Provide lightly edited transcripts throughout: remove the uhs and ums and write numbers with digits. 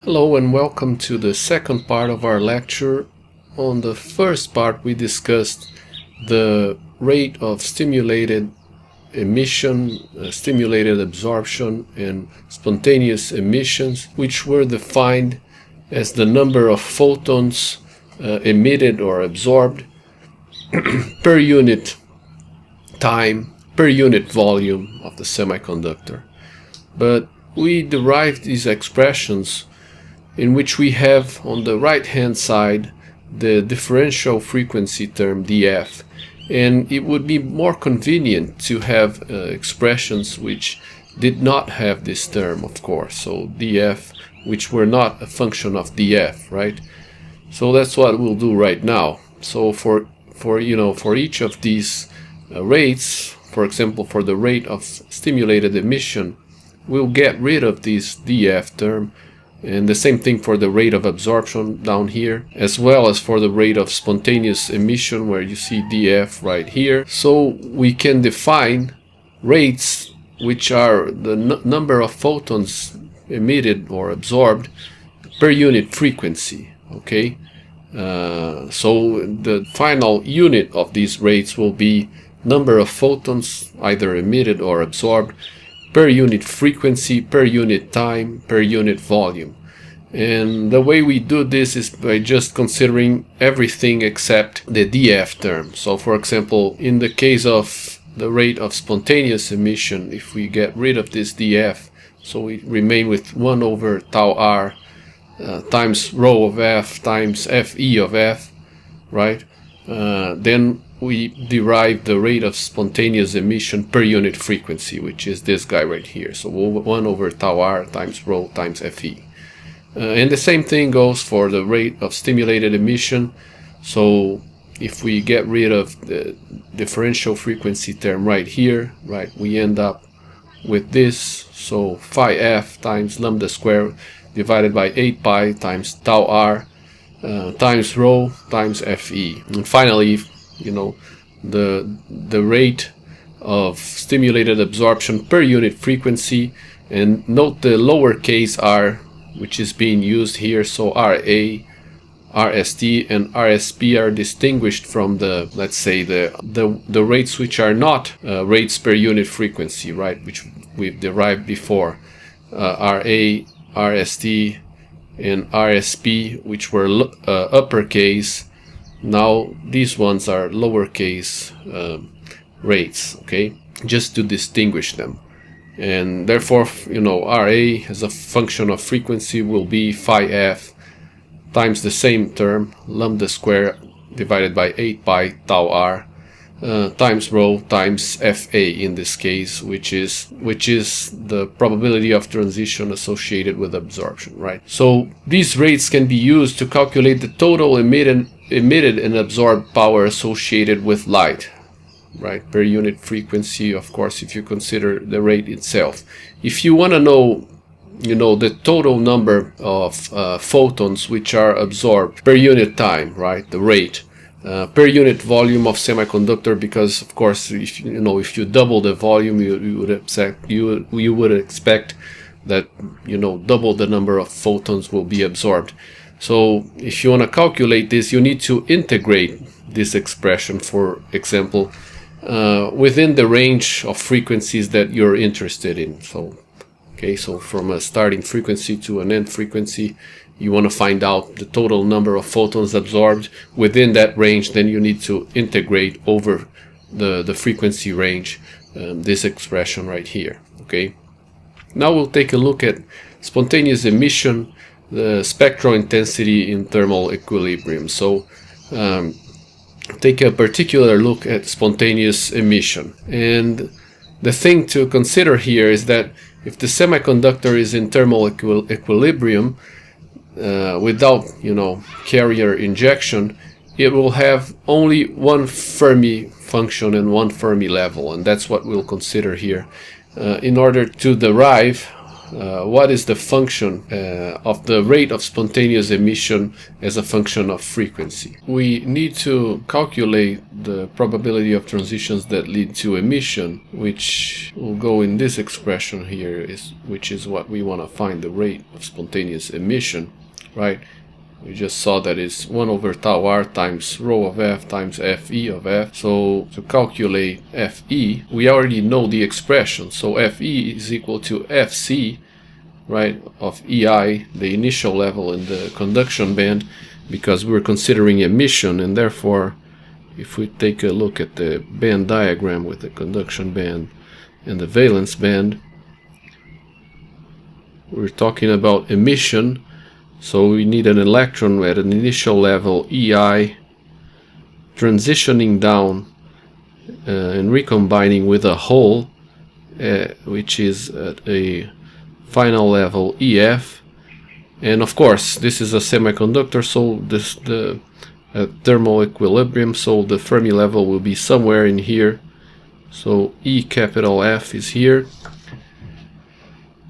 Hello and welcome to the second part of our lecture. On the first part we discussed the rate of stimulated emission, stimulated absorption and spontaneous emissions, which were defined as the number of photons emitted or absorbed per unit time, per unit volume of the semiconductor. But we derived these expressions in which we have on the right hand side the differential frequency term df, and it would be more convenient to have expressions which did not have this term, of course, so df which were not a function of df, right? So that's what we'll do right now. So for each of these rates, for example for the rate of stimulated emission, we'll get rid of this df term. And the same thing for the rate of absorption down here, as well as for the rate of spontaneous emission, where you see df right here. So we can define rates which are the number of photons emitted or absorbed per unit frequency, okay? So the final unit of these rates will be number of photons either emitted or absorbed per unit frequency, per unit time, per unit volume. And the way we do this is by just considering everything except the df term. So for example, in the case of the rate of spontaneous emission, if we get rid of this df, so we remain with 1 over tau r times rho of f times fe of f, right? Then we derive the rate of spontaneous emission per unit frequency, which is this guy right here. So 1 over tau r times rho times fe. And the same thing goes for the rate of stimulated emission. So if we get rid of the differential frequency term right here, right, we end up with this. So phi f times lambda squared divided by 8 pi times tau r times rho times fe. And finally, the rate of stimulated absorption per unit frequency, and note the lowercase r which is being used here. So RA, RST and RSP are distinguished from the, let's say, the rates which are not rates per unit frequency, right, which we've derived before. RA, RST and RSP, which were uppercase. Now these ones are lowercase rates, okay, just to distinguish them. And therefore, RA as a function of frequency will be phi f times the same term, lambda squared divided by 8 pi tau r times rho times fa in this case, which is the probability of transition associated with absorption, right? So these rates can be used to calculate the total emitted and absorbed power associated with light, right, per unit frequency, of course, if you consider the rate itself. If you want to know, the total number of photons which are absorbed per unit time, right, the rate, per unit volume of semiconductor, because of course, if you double the volume, you would expect that double the number of photons will be absorbed. So if you want to calculate this, you need to integrate this expression, for example, within the range of frequencies that you're interested in. So from a starting frequency to an end frequency, you want to find out the total number of photons absorbed within that range. Then you need to integrate over the frequency range this expression right here. Okay, now we'll take a look at spontaneous emission, the spectral intensity in thermal equilibrium. So take a particular look at spontaneous emission. And the thing to consider here is that if the semiconductor is in thermal equilibrium without carrier injection, it will have only one Fermi function and one Fermi level, and that's what we'll consider here in order to derive what is the function of the rate of spontaneous emission as a function of frequency. We need to calculate the probability of transitions that lead to emission, which will go in this expression here, which is what we want to find, the rate of spontaneous emission, right? We just saw that it's 1 over tau r times rho of f times Fe of f. So to calculate Fe, we already know the expression. So Fe is equal to Fc, right, of Ei, the initial level in the conduction band, because we're considering emission, and therefore if we take a look at the band diagram with the conduction band and the valence band, we're talking about emission. So we need an electron at an initial level Ei transitioning down and recombining with a hole, which is at a final level EF. And of course this is a semiconductor, so the thermal equilibrium, so the Fermi level will be somewhere in here. So E capital F is here,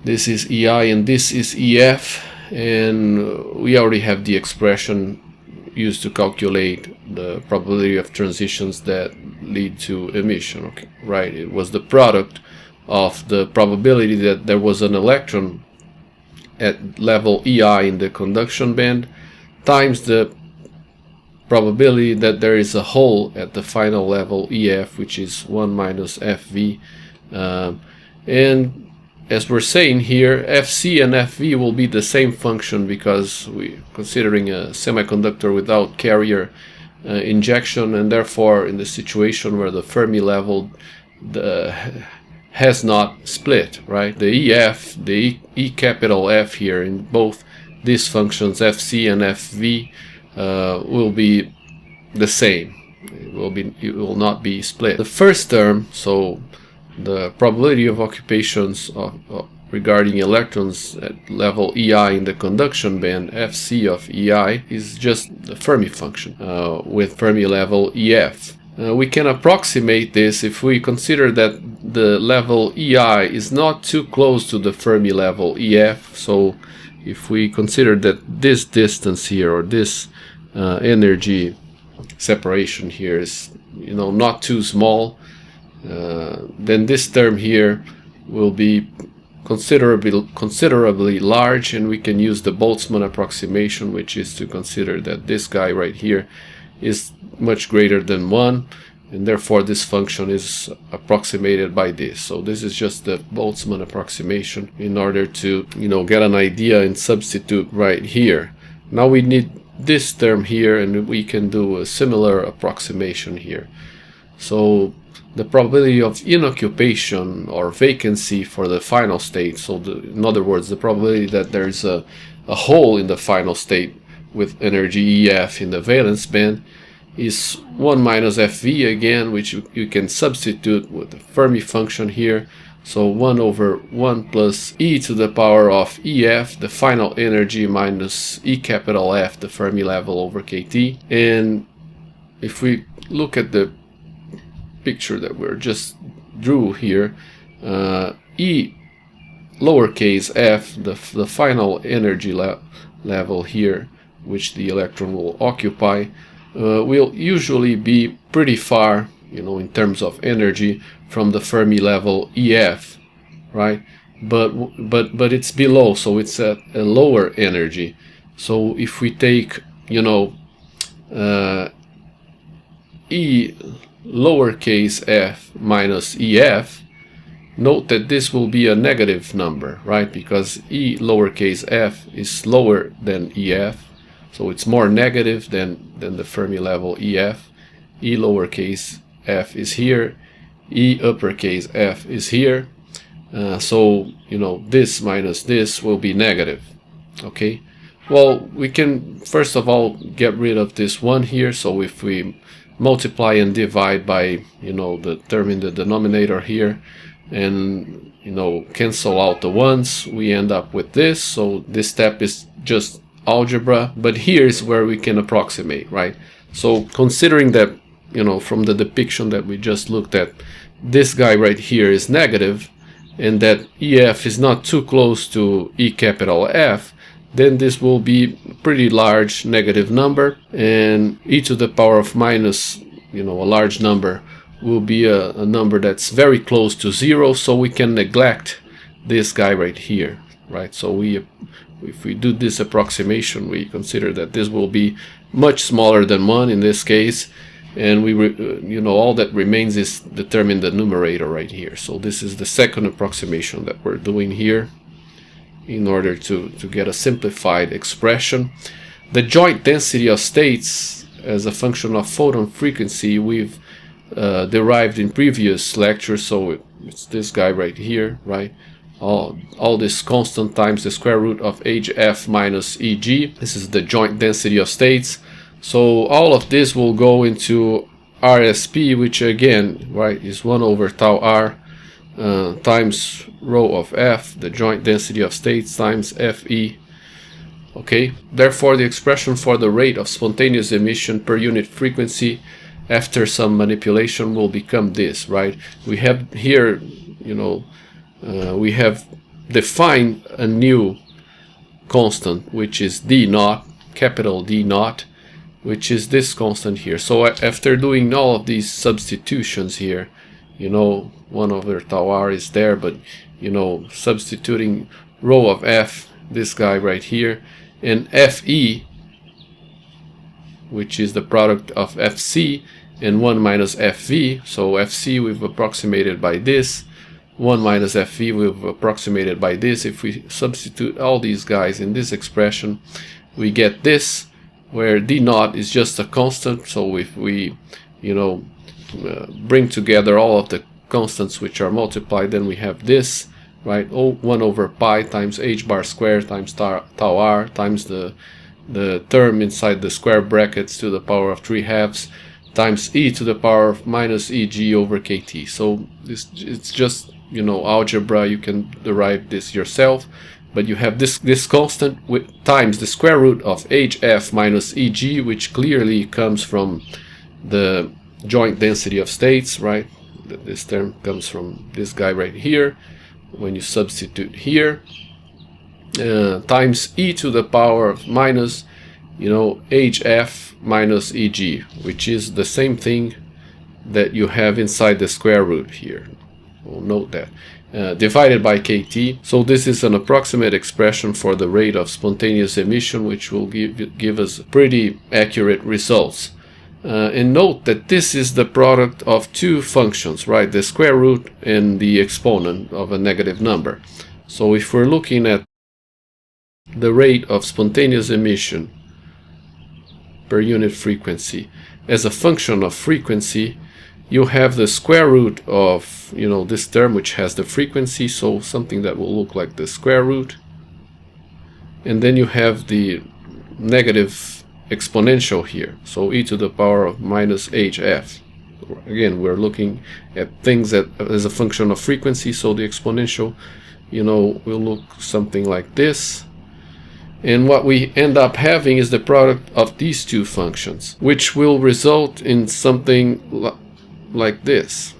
this is Ei, and this is EF. And we already have the expression used to calculate the probability of transitions that lead to emission, okay, right? It was the product of the probability that there was an electron at level Ei in the conduction band times the probability that there is a hole at the final level EF, which is 1 minus Fv. And as we're saying here, Fc and Fv will be the same function, because we're considering a semiconductor without carrier injection, and therefore in the situation where the Fermi level has not split, right? The EF, the E capital F here in both these functions, Fc and Fv, will be the same. It will not be split. The first term, so the probability of occupations regarding electrons at level Ei in the conduction band, Fc of Ei, is just the Fermi function with Fermi level EF. We can approximate this if we consider that the level Ei is not too close to the Fermi level EF. So if we consider that this distance here, or this energy separation here, is not too small, then this term here will be considerably large, and we can use the Boltzmann approximation, which is to consider that this guy right here is much greater than 1, and therefore this function is approximated by this. So this is just the Boltzmann approximation in order to get an idea and substitute right here. Now we need this term here, and we can do a similar approximation here. So the probability of inoccupation or vacancy for the final state, so in other words, the probability that there is a hole in the final state with energy EF in the valence band, is 1 minus Fv again, which you can substitute with the Fermi function here. So 1 over 1 plus e to the power of EF, the final energy, minus E capital F, the Fermi level, over kT. And if we look at the picture that we just drew here, E lowercase f, the final energy level here, which the electron will occupy, will usually be pretty far, in terms of energy, from the Fermi level EF, right? But it's below, so it's at a lower energy. So if we take, E lowercase f minus EF, note that this will be a negative number, right? Because E lowercase f is lower than EF, so it's more negative than the Fermi level EF. E lowercase f is here, E uppercase f is here, so this minus this will be negative. Okay, well, we can first of all get rid of this one here. So if we multiply and divide by the term in the denominator here, and cancel out the ones, we end up with this. So this step is just algebra, but here is where we can approximate, right? So considering that from the depiction that we just looked at, this guy right here is negative, and that EF is not too close to E capital F, then this will be a pretty large negative number, and e to the power of minus, a large number, will be a number that's very close to 0, so we can neglect this guy right here, right? So if we do this approximation, we consider that this will be much smaller than 1 in this case, and all that remains is the term in the numerator right here. So this is the second approximation that we're doing here in order to get a simplified expression. The joint density of states as a function of photon frequency we've derived in previous lectures, so it's this guy right here, right? All this constant times the square root of hf minus eg. This is the joint density of states. So all of this will go into RSP, which again, right, is 1 over tau r times rho of f, the joint density of states, times Fe. Okay, therefore the expression for the rate of spontaneous emission per unit frequency after some manipulation will become this, right? We have here, we have defined a new constant, which is d naught, capital D naught, which is this constant here. So after doing all of these substitutions here, 1 over tau r is there, but substituting rho of f, this guy right here, and Fe, which is the product of Fc and 1 minus Fv. So Fc we've approximated by this, 1 minus Fv we've approximated by this. If we substitute all these guys in this expression, we get this, where d naught is just a constant. So if we bring together all of the constants which are multiplied, then we have this, right? 1 over pi times h bar squared times tau r times the term inside the square brackets to the power of 3/2 times e to the power of minus eg over kt. So it's just algebra. You can derive this yourself, but you have this constant with times the square root of hf minus eg, which clearly comes from the joint density of states, right? This term comes from this guy right here. When you substitute here, times e to the power of minus, hf minus eg, which is the same thing that you have inside the square root here. We'll note that. Divided by kt. So this is an approximate expression for the rate of spontaneous emission, which will give us pretty accurate results. And note that this is the product of two functions, right? The square root and the exponent of a negative number. So if we're looking at the rate of spontaneous emission per unit frequency as a function of frequency, you have the square root of, this term which has the frequency, so something that will look like the square root. And then you have the negative exponential here, so e to the power of minus hf. Again, we're looking at things that as a function of frequency, so the exponential, will look something like this. And what we end up having is the product of these two functions, which will result in something like this,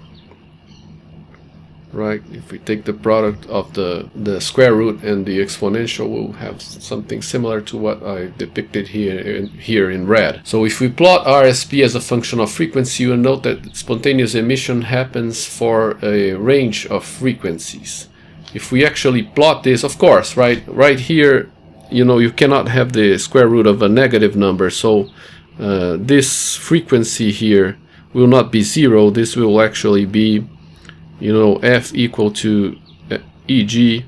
right? If we take the product of the square root and the exponential, we'll have something similar to what I depicted here in red. So if we plot RSP as a function of frequency, you'll note that spontaneous emission happens for a range of frequencies. If we actually plot this, of course, right here, you cannot have the square root of a negative number, so this frequency here will not be 0. This will actually be f equal to eg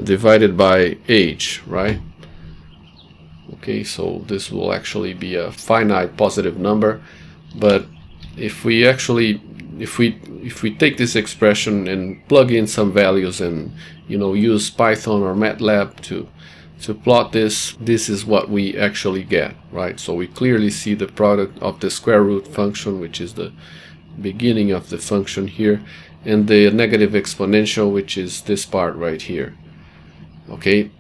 divided by h, right? Okay, so this will actually be a finite positive number. But if we take this expression and plug in some values and use Python or MATLAB to plot this is what we actually get, right? So we clearly see the product of the square root function, which is the beginning of the function here, and the negative exponential, which is this part right here. Okay,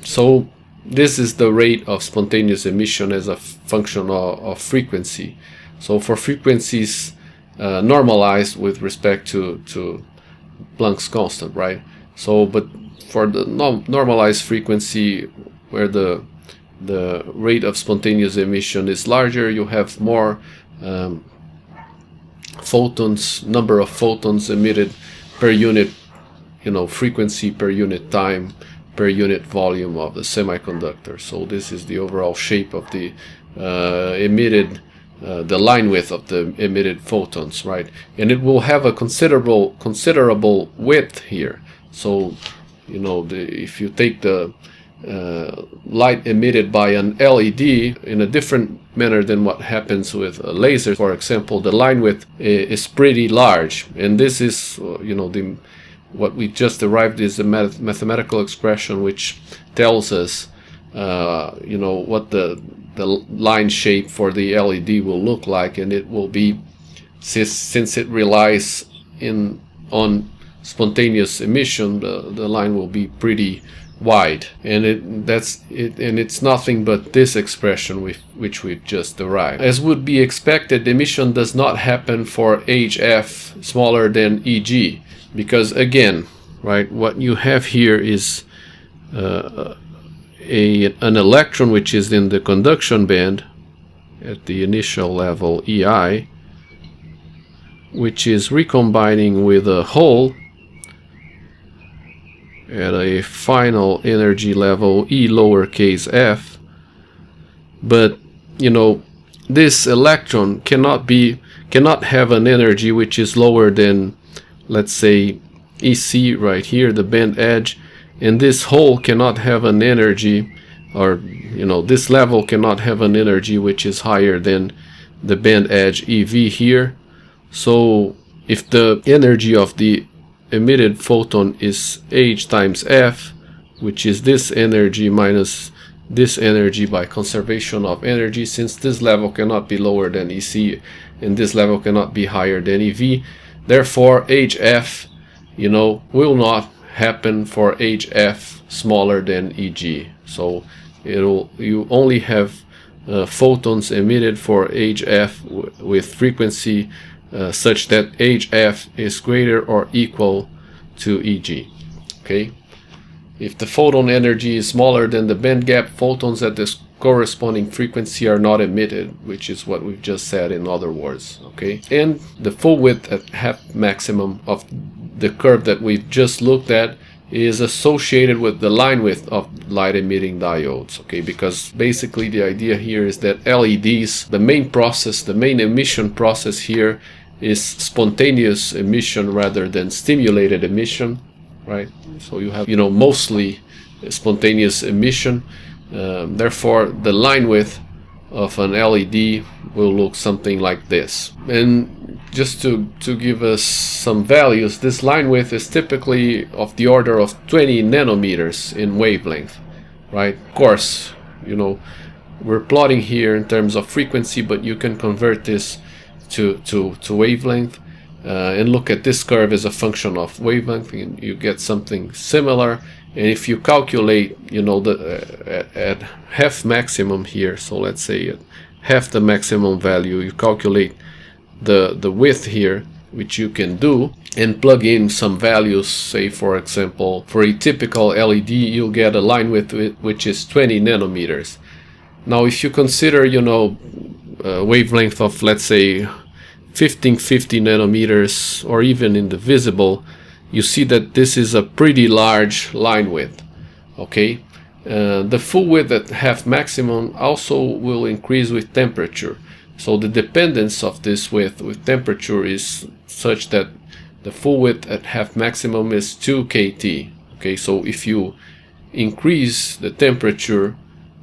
so this is the rate of spontaneous emission as a function of frequency. So for frequencies normalized with respect to Planck's constant, right? So, but for the normalized frequency, where the rate of spontaneous emission is larger, you have more photons, number of photons emitted per unit, frequency, per unit time, per unit volume of the semiconductor. So this is the overall shape of the emitted, the line width of the emitted photons, right? And it will have a considerable width here. So, if you take the light emitted by an LED in a different manner than what happens with a laser, for example, the line width is pretty large, and this is what we just derived is a mathematical expression which tells us what the line shape for the LED will look like, and it will be, since it relies on spontaneous emission, the line will be pretty wide, and it's nothing but this expression which we've just derived. As would be expected, emission does not happen for HF smaller than EG, because again, right, what you have here is an electron which is in the conduction band at the initial level EI, which is recombining with a hole at a final energy level E lowercase f. But this electron cannot have an energy which is lower than, let's say, EC right here, the band edge, and this hole cannot have an energy, or this level cannot have an energy which is higher than the band edge EV here. So if the energy of the emitted photon is h times f, which is this energy minus this energy by conservation of energy, since this level cannot be lower than EC and this level cannot be higher than EV, therefore HF will not happen for HF smaller than EG. So you only have photons emitted for HF with frequency such that HF is greater or equal to EG. Okay, if the photon energy is smaller than the band gap, photons at this corresponding frequency are not emitted, which is what we've just said in other words. Okay, and the full width at half maximum of the curve that we've just looked at is associated with the line width of light emitting diodes. Okay, because basically the idea here is that LEDs, the main emission process here is spontaneous emission rather than stimulated emission, right? So you have mostly spontaneous emission, therefore the line width of an LED will look something like this. And just to give us some values, this line width is typically of the order of 20 nanometers in wavelength, right? Of course, we're plotting here in terms of frequency, but you can convert this to wavelength, and look at this curve as a function of wavelength, and you get something similar. And if you calculate at half maximum here, so let's say at half the maximum value, you calculate the width here, which you can do, and plug in some values. Say, for example, for a typical LED, you'll get a line width which is 20 nanometers. Now, if you consider, wavelength of, let's say, 1550 nanometers, or even in the visible, you see that this is a pretty large line width. Okay, the full width at half maximum also will increase with temperature. So the dependence of this width with temperature is such that the full width at half maximum is 2 kT. Okay, so if you increase the temperature,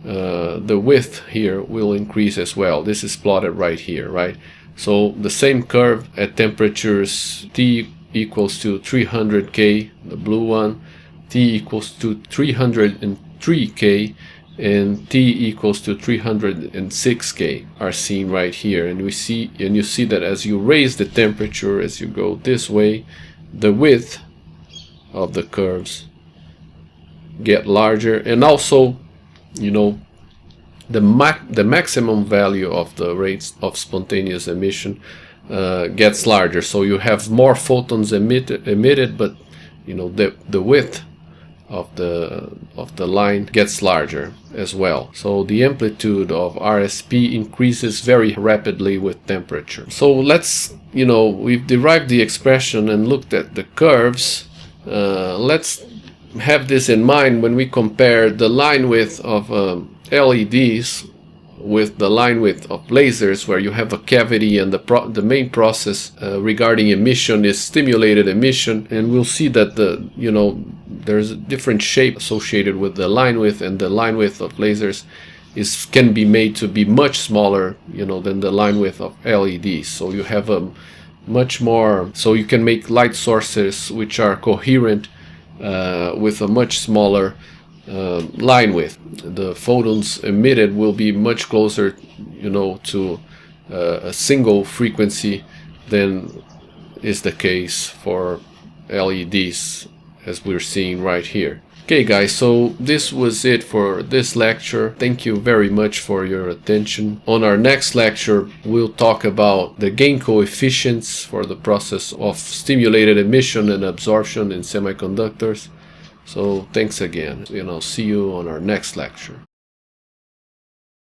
the width here will increase as well. This is plotted right here, right? So the same curve at temperatures T equals to 300 K, the blue one, T equals to 303 K, and T equals to 306 K are seen right here. And you see that as you raise the temperature, as you go this way, the width of the curves get larger, and also the maximum value of the rates of spontaneous emission gets larger. So you have more photons emitted, but the width of the line gets larger as well. So the amplitude of RSP increases very rapidly with temperature. So let's, we've derived the expression and looked at the curves. Let's have this in mind when we compare the line width of LEDs with the line width of lasers, where you have a cavity, and the main process regarding emission is stimulated emission, and we'll see that there's a different shape associated with the line width, and the line width of lasers can be made to be much smaller than the line width of LEDs. So you have a much more, so you can make light sources which are coherent with a much smaller line width. The photons emitted will be much closer to a single frequency than is the case for LEDs, as we're seeing right here. Okay guys, so this was it for this lecture. Thank you very much for your attention. On our next lecture, we'll talk about the gain coefficients for the process of stimulated emission and absorption in semiconductors. So thanks again, and I'll see you on our next lecture.